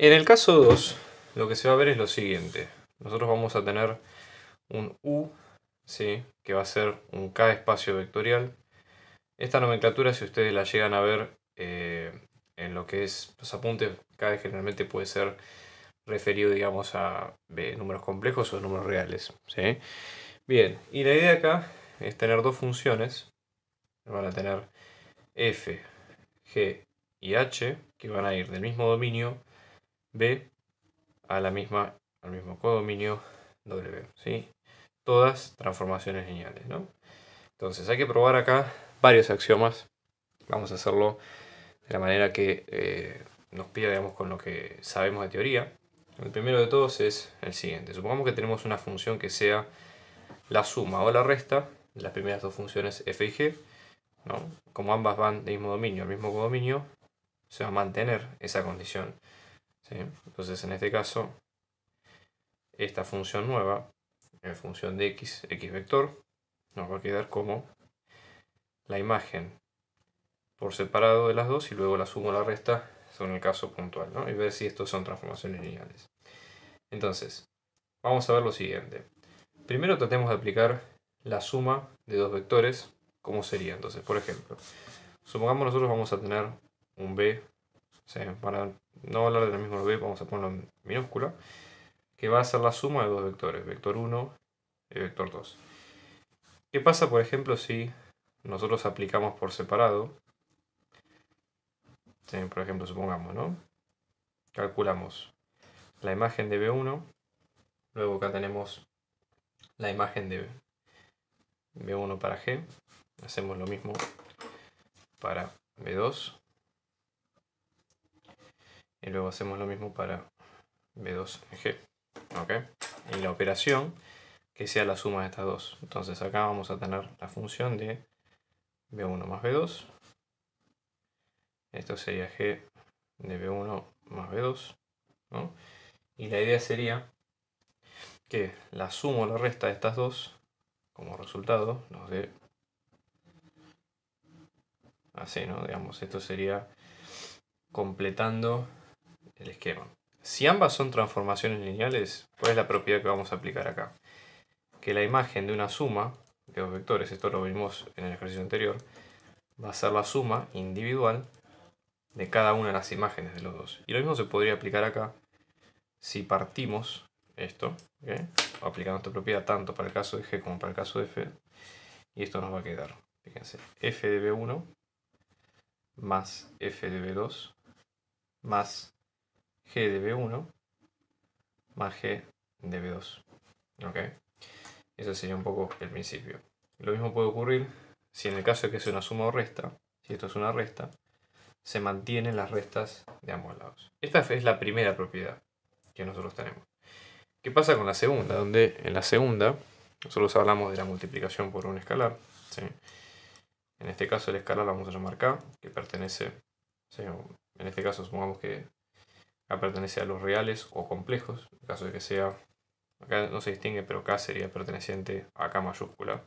En el caso 2, lo que se va a ver es lo siguiente. Nosotros vamos a tener un U, ¿sí?, que va a ser un K espacio vectorial. Esta nomenclatura, si ustedes la llegan a ver en lo que es los apuntes, K generalmente puede ser referido, digamos, a números complejos o números reales, ¿sí? Bien, y la idea acá es tener dos funciones. Van a tener f, g y h, que van a ir del mismo dominio B al mismo codominio W, ¿sí? Todas transformaciones lineales, ¿no? Entonces hay que probar acá varios axiomas. Vamos a hacerlo de la manera que nos pida, digamos, con lo que sabemos de teoría. El primero de todos es el siguiente. Supongamos que tenemos una función que sea la suma o la resta de las primeras dos funciones f y g, ¿no? Como ambas van del mismo dominio al mismo codominio, se va a mantener esa condición, ¿sí? Entonces en este caso, esta función nueva, en función de x vector, nos va a quedar como la imagen por separado de las dos y luego la suma o la resta según el caso puntual, ¿no? Y ver si estos son transformaciones lineales. Entonces, vamos a ver lo siguiente. Primero tratemos de aplicar la suma de dos vectores. ¿Cómo sería? Entonces, por ejemplo, supongamos nosotros vamos a tener un b, ¿sí?, para no hablar del mismo b, vamos a ponerlo en minúscula, que va a ser la suma de dos vectores, vector 1 y vector 2. ¿Qué pasa, por ejemplo, si nosotros aplicamos por separado? ¿Sí? Por ejemplo, supongamos, ¿no? Calculamos la imagen de B1, luego acá tenemos la imagen de B1 para G, hacemos lo mismo para B2, y luego hacemos lo mismo para B2 en G, ¿ok? Y la operación que sea la suma de estas dos. Entonces acá vamos a tener la función de B1 más B2, esto sería G de B1 más B2, ¿no? Y la idea sería que la suma o la resta de estas dos como resultado nos dé así, ¿no? Digamos, esto sería completando el esquema. Si ambas son transformaciones lineales, ¿cuál es la propiedad que vamos a aplicar acá? Que la imagen de una suma de dos vectores, esto lo vimos en el ejercicio anterior, va a ser la suma individual de cada una de las imágenes de los dos. Y lo mismo se podría aplicar acá si partimos esto, ¿okay?, aplicando esta propiedad tanto para el caso de G como para el caso de F, y esto nos va a quedar, fíjense, f de B1 más f de B2 más g de B1 más g de B2. ¿Ok? Eso sería un poco el principio. Lo mismo puede ocurrir si en el caso de que sea una suma o resta, si esto es una resta, se mantienen las restas de ambos lados. Esta es la primera propiedad que nosotros tenemos. ¿Qué pasa con la segunda? Donde en la segunda nosotros hablamos de la multiplicación por un escalar, ¿sí? En este caso el escalar lo vamos a llamar k, que pertenece, ¿sí?, en este caso supongamos que k pertenece a los reales o complejos, en caso de que sea, acá no se distingue, pero k sería perteneciente a k mayúscula.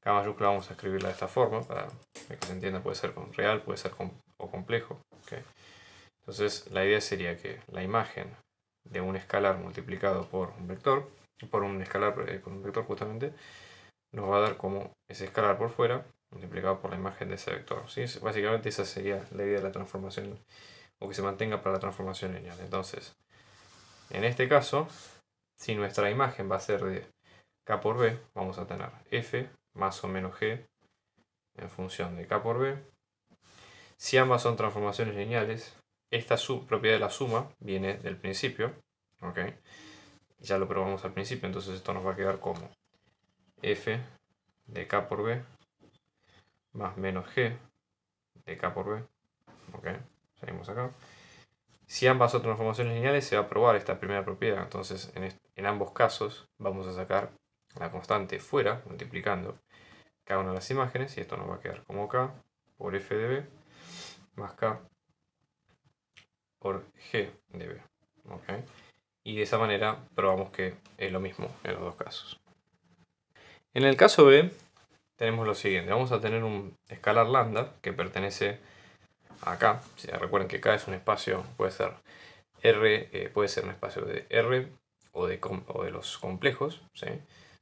K mayúscula vamos a escribirla de esta forma, para que se entienda, puede ser con real, puede ser o complejo. ¿Okay? Entonces la idea sería que la imagen de un escalar multiplicado por un vector, por un escalar con un vector justamente, nos va a dar como ese escalar por fuera multiplicado por la imagen de ese vector, ¿sí? Básicamente esa sería la idea de la transformación, o que se mantenga para la transformación lineal. Entonces, en este caso, si nuestra imagen va a ser de k por b, vamos a tener f más o menos g en función de k por b. Si ambas son transformaciones lineales, esta propiedad de la suma viene del principio, ¿ok? Ya lo probamos al principio, entonces esto nos va a quedar como f de k por b más menos g de k por b, ¿ok? Seguimos acá. Si ambas son transformaciones lineales, se va a probar esta primera propiedad. Entonces, en ambos casos, vamos a sacar la constante fuera, multiplicando cada una de las imágenes, y esto nos va a quedar como k por f de b más k por g de b. ¿Okay? Y de esa manera probamos que es lo mismo en los dos casos. En el caso b, tenemos lo siguiente. Vamos a tener un escalar lambda que pertenece a k. Recuerden que k es un espacio, puede ser R puede ser un espacio de R o de los complejos, ¿sí?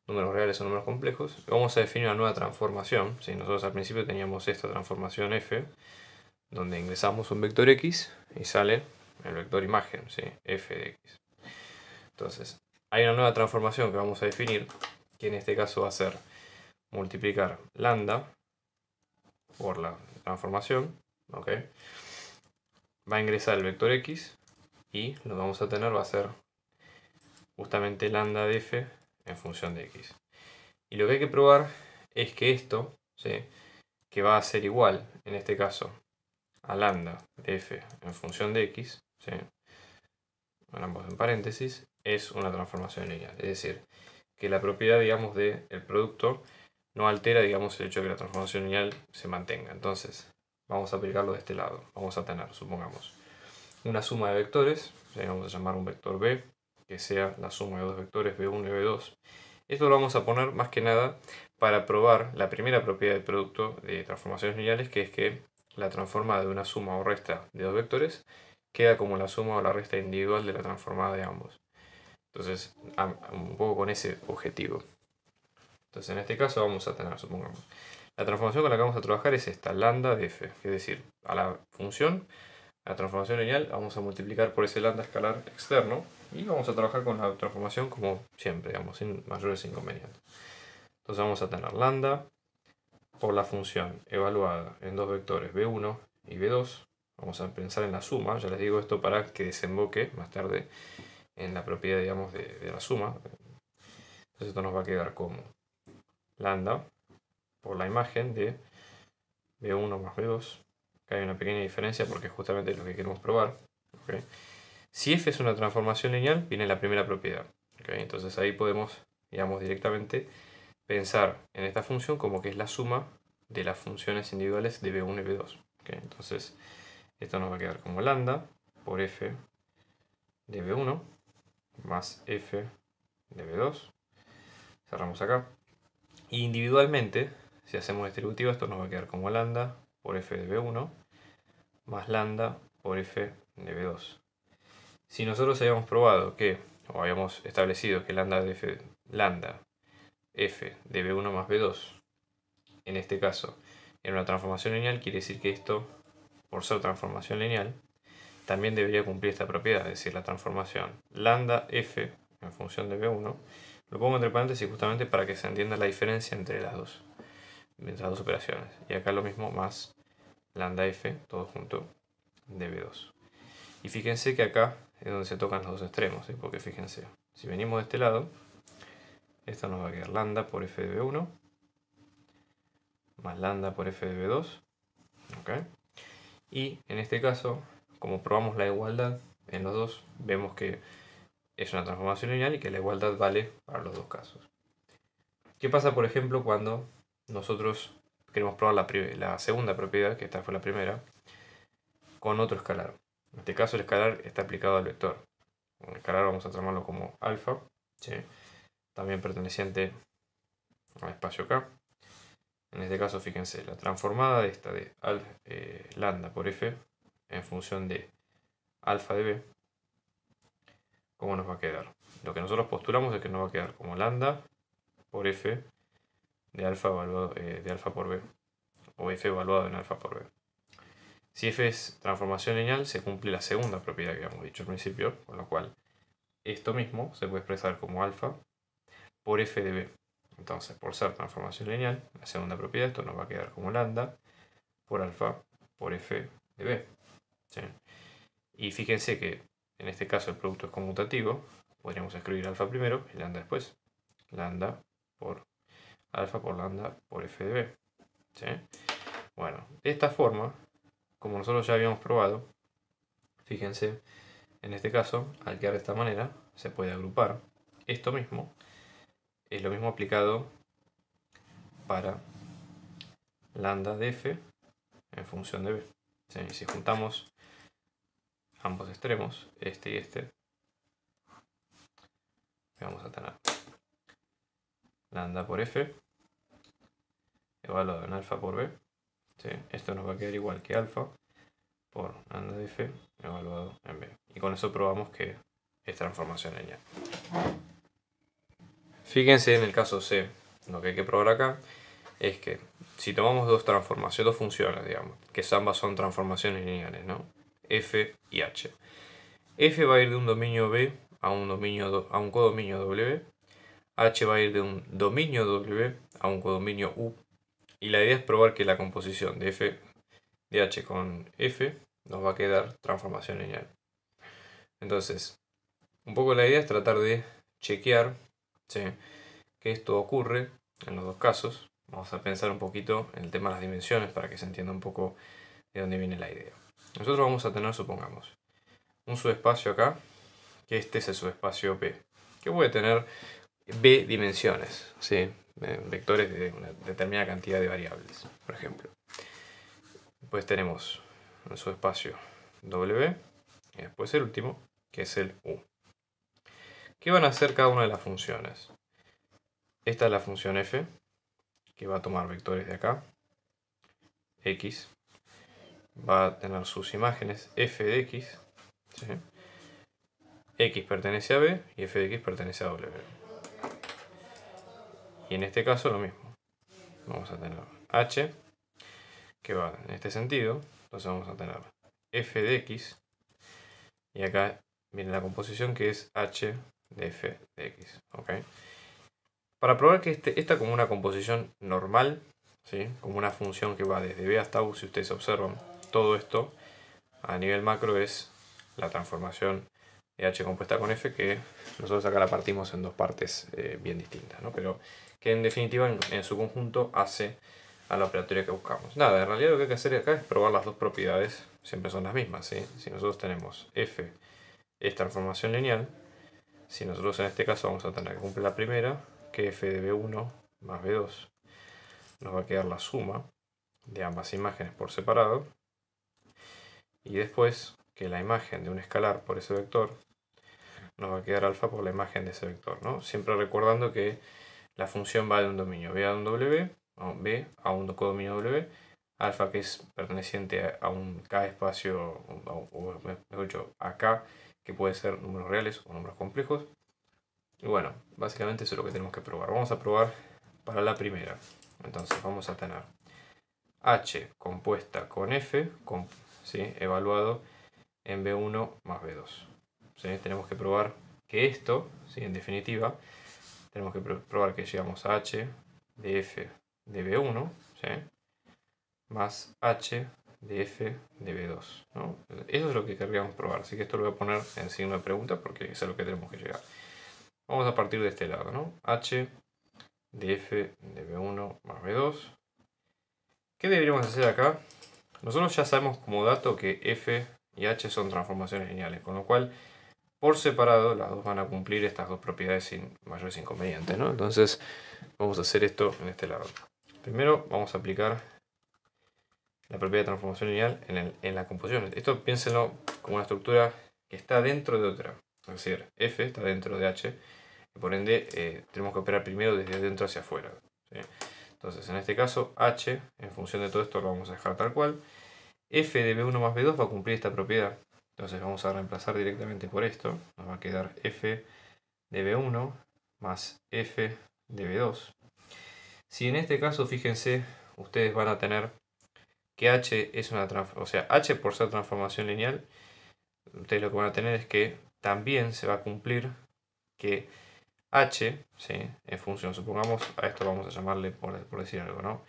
Números reales o números complejos. Vamos a definir una nueva transformación, ¿sí? Nosotros al principio teníamos esta transformación f, donde ingresamos un vector x y sale el vector imagen, ¿sí? F de x. Entonces, hay una nueva transformación que vamos a definir, que en este caso va a ser multiplicar lambda por la transformación, ¿ok? Va a ingresar el vector x y lo que vamos a tener va a ser justamente lambda de f en función de x. Y lo que hay que probar es que esto, ¿sí? Que va a ser igual, en este caso, a lambda de f en función de x, ¿sí? Ambos en paréntesis, es una transformación lineal. Es decir, que la propiedad, digamos, del producto no altera, digamos, el hecho de que la transformación lineal se mantenga. Entonces, vamos a aplicarlo de este lado. Vamos a tener, supongamos, una suma de vectores, vamos a llamar un vector b, que sea la suma de dos vectores b1 y b2. Esto lo vamos a poner más que nada para probar la primera propiedad del producto de transformaciones lineales, que es que la transformada de una suma o resta de dos vectores queda como la suma o la resta individual de la transformada de ambos. Entonces, un poco con ese objetivo. Entonces, en este caso vamos a tener, supongamos, la transformación con la que vamos a trabajar es esta, lambda de f, es decir, a la función, la transformación lineal, vamos a multiplicar por ese lambda escalar externo y vamos a trabajar con la transformación como siempre, digamos, sin mayores inconvenientes. Entonces vamos a tener lambda por la función evaluada en dos vectores b1 y b2. Vamos a pensar en la suma, ya les digo esto para que desemboque más tarde en la propiedad, digamos, de la suma. Entonces esto nos va a quedar como lambda por la imagen de b1 más b2. Acá hay una pequeña diferencia porque es justamente lo que queremos probar. ¿Okay? Si f es una transformación lineal, viene la primera propiedad. ¿Okay? Entonces ahí podemos, digamos, directamente pensar en esta función como que es la suma de las funciones individuales de b1 y b2. ¿Okay? Entonces esto nos va a quedar como lambda por f de b1 más f de b2. Cerramos acá. Y individualmente, si hacemos distributivo, esto nos va a quedar como lambda por f de b1 más lambda por f de b2. Si nosotros habíamos probado que, o habíamos establecido que lambda de f, lambda f de b1 más b2, en este caso, era una transformación lineal, quiere decir que esto, por ser transformación lineal, también debería cumplir esta propiedad, es decir, la transformación lambda f en función de b1. Lo pongo entre paréntesis justamente para que se entienda la diferencia entre las dos operaciones. Y acá lo mismo más lambda f, todo junto, de b2. Y fíjense que acá es donde se tocan los dos extremos, ¿sí? Porque fíjense, si venimos de este lado, esto nos va a quedar lambda por f de b1 más lambda por f de b2. ¿Okay? Y en este caso, como probamos la igualdad en los dos, vemos que es una transformación lineal y que la igualdad vale para los dos casos. ¿Qué pasa, por ejemplo, cuando nosotros queremos probar la segunda propiedad, que esta fue la primera, con otro escalar? En este caso el escalar está aplicado al vector. El escalar vamos a llamarlo como alfa, ¿sí? También perteneciente al espacio K. En este caso, fíjense, la transformada de esta de lambda por f en función de alfa de b, ¿cómo nos va a quedar? Lo que nosotros postulamos es que nos va a quedar como lambda por f de alfa, de alfa por b, o f evaluado en alfa por b. Si f es transformación lineal, se cumple la segunda propiedad que habíamos dicho al principio, con lo cual esto mismo se puede expresar como alfa por f de b. Entonces, por ser transformación lineal, la segunda propiedad, esto nos va a quedar como lambda por alfa por f de b. ¿Sí? Y fíjense que en este caso el producto es conmutativo, podríamos escribir alfa primero y lambda después. Lambda por alfa por lambda por f de b. ¿Sí? Bueno, de esta forma, como nosotros ya habíamos probado, fíjense, en este caso, al quedar de esta manera, se puede agrupar. Esto mismo es lo mismo aplicado para lambda de f en función de b. ¿Sí? Si juntamos ambos extremos, este y este, vamos a tener lambda por f evaluado en alfa por b. ¿Sí? Esto nos va a quedar igual que alfa por AND de F evaluado en B. Y con eso probamos que es transformación lineal. Fíjense en el caso C, lo que hay que probar acá es que si tomamos dos funciones, digamos, que ambas son transformaciones lineales, ¿no? F y H. F va a ir de un dominio B a un codominio W. H va a ir de un dominio W a un codominio U. Y la idea es probar que la composición de F de H con F nos va a quedar transformación lineal. Entonces, un poco la idea es tratar de chequear, ¿sí?, que esto ocurre en los dos casos. Vamos a pensar un poquito en el tema de las dimensiones para que se entienda un poco de dónde viene la idea. Nosotros vamos a tener, supongamos, un subespacio acá, que este es el subespacio P, que puede tener B dimensiones, ¿sí?, vectores de una determinada cantidad de variables, por ejemplo. Después tenemos un subespacio W, y después el último, que es el U. ¿Qué van a hacer cada una de las funciones? Esta es la función f, que va a tomar vectores de acá, x, va a tener sus imágenes f de x, ¿sí?, x pertenece a b y f de x pertenece a w. Y en este caso lo mismo. Vamos a tener h, que va en este sentido, entonces vamos a tener f de x, y acá viene la composición que es h de f de x. ¿Okay? Para probar que esta como una composición normal, ¿sí?, como una función que va desde b hasta u, si ustedes observan, todo esto a nivel macro es la transformación de h compuesta con f, que nosotros acá la partimos en dos partes bien distintas, ¿no?, pero que en definitiva en su conjunto hace a la operatoria que buscamos. Nada, en realidad lo que hay que hacer acá es probar las dos propiedades, siempre son las mismas, ¿sí? Si nosotros tenemos f es transformación lineal, si nosotros en este caso vamos a tener que cumplir la primera, que f de b1 más b2, nos va a quedar la suma de ambas imágenes por separado, y después que la imagen de un escalar por ese vector nos va a quedar alfa por la imagen de ese vector, ¿no? Siempre recordando que la función va de un dominio B a un W, B a un codominio W, alfa que es perteneciente a un K espacio, o mejor dicho, a K, que puede ser números reales o números complejos. Y bueno, básicamente eso es lo que tenemos que probar. Vamos a probar para la primera. Entonces vamos a tener H compuesta con F, ¿sí?, evaluado en B1 más B2. ¿Sí? Tenemos que probar que esto, ¿sí?, en definitiva, tenemos que probar que llegamos a H de F de B1, ¿sí?, más H de F de B2, ¿no? Eso es lo que querríamos probar, así que esto lo voy a poner en signo de pregunta porque es a lo que tenemos que llegar. Vamos a partir de este lado, ¿no? H de F de B1 más B2. ¿Qué deberíamos hacer acá? Nosotros ya sabemos como dato que F y H son transformaciones lineales, con lo cual por separado las dos van a cumplir estas dos propiedades sin mayores inconvenientes, ¿no? Entonces vamos a hacer esto en este lado. Primero vamos a aplicar la propiedad de transformación lineal en la composición. Esto piénsenlo como una estructura que está dentro de otra. Es decir, F está dentro de H, y por ende tenemos que operar primero desde dentro hacia afuera, ¿sí? Entonces en este caso H, en función de todo esto, lo vamos a dejar tal cual. F de B1 más B2 va a cumplir esta propiedad. Entonces vamos a reemplazar directamente por esto. Nos va a quedar F de B1 más F de B2. Si en este caso, fíjense, ustedes van a tener que H es una transformación, o sea, H por ser transformación lineal, ustedes lo que van a tener es que también se va a cumplir que H, ¿sí?, en función, supongamos, a esto vamos a llamarle, por decir algo, ¿no?,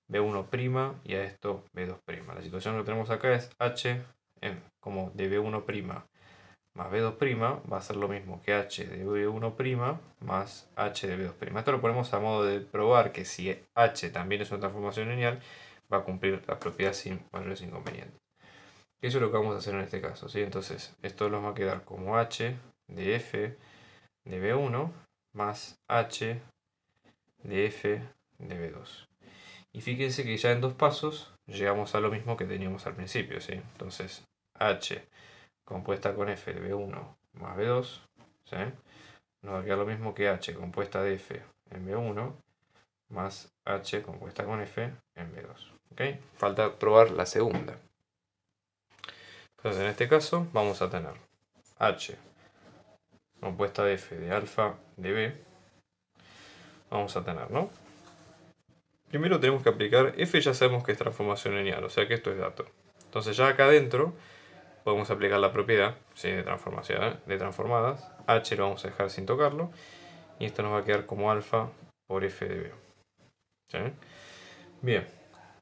B1' y a esto B2'. La situación que tenemos acá es H como de B1' más B2' va a ser lo mismo que H de B1' más H de B2'. Esto lo ponemos a modo de probar que si H también es una transformación lineal, va a cumplir la propiedad sin mayores inconvenientes. Eso es lo que vamos a hacer en este caso, ¿sí? Entonces, esto nos va a quedar como H de F de B1 más H de F de B2. Y fíjense que ya en dos pasos llegamos a lo mismo que teníamos al principio, ¿sí? Entonces, H compuesta con F de B1 más B2, ¿sí?, nos va a quedar lo mismo que H compuesta de F en B1 más H compuesta con F en B2. ¿Okay? Falta probar la segunda. Entonces en este caso vamos a tener h compuesta de f de alfa de b. Vamos a tener, ¿no? Primero tenemos que aplicar f, ya sabemos que es transformación lineal, o sea que esto es dato. Entonces ya acá adentro podemos aplicar la propiedad, ¿sí?, de transformadas. H lo vamos a dejar sin tocarlo. Y esto nos va a quedar como alfa por f de b. ¿Sí? Bien,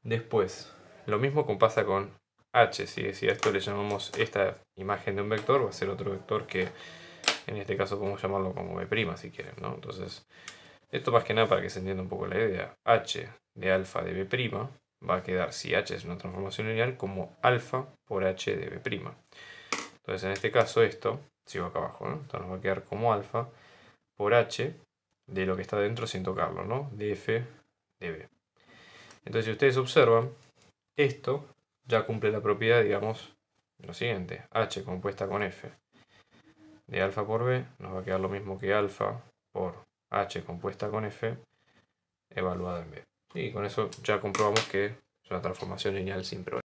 después, lo mismo pasa con h. Si a esto le llamamos esta imagen de un vector, va a ser otro vector que en este caso podemos llamarlo como b' si quieren, ¿no? Entonces, esto más que nada para que se entienda un poco la idea. H de alfa de b' va a quedar, si h es una transformación lineal, como alfa por h de b'. Entonces en este caso esto, sigo acá abajo, ¿no? Entonces nos va a quedar como alfa por h de lo que está dentro sin tocarlo, ¿no? De f de b. Entonces si ustedes observan, esto ya cumple la propiedad, digamos, lo siguiente. H compuesta con f de alfa por b nos va a quedar lo mismo que alfa por h compuesta con f evaluada en b. Y con eso ya comprobamos que es una transformación lineal sin problema.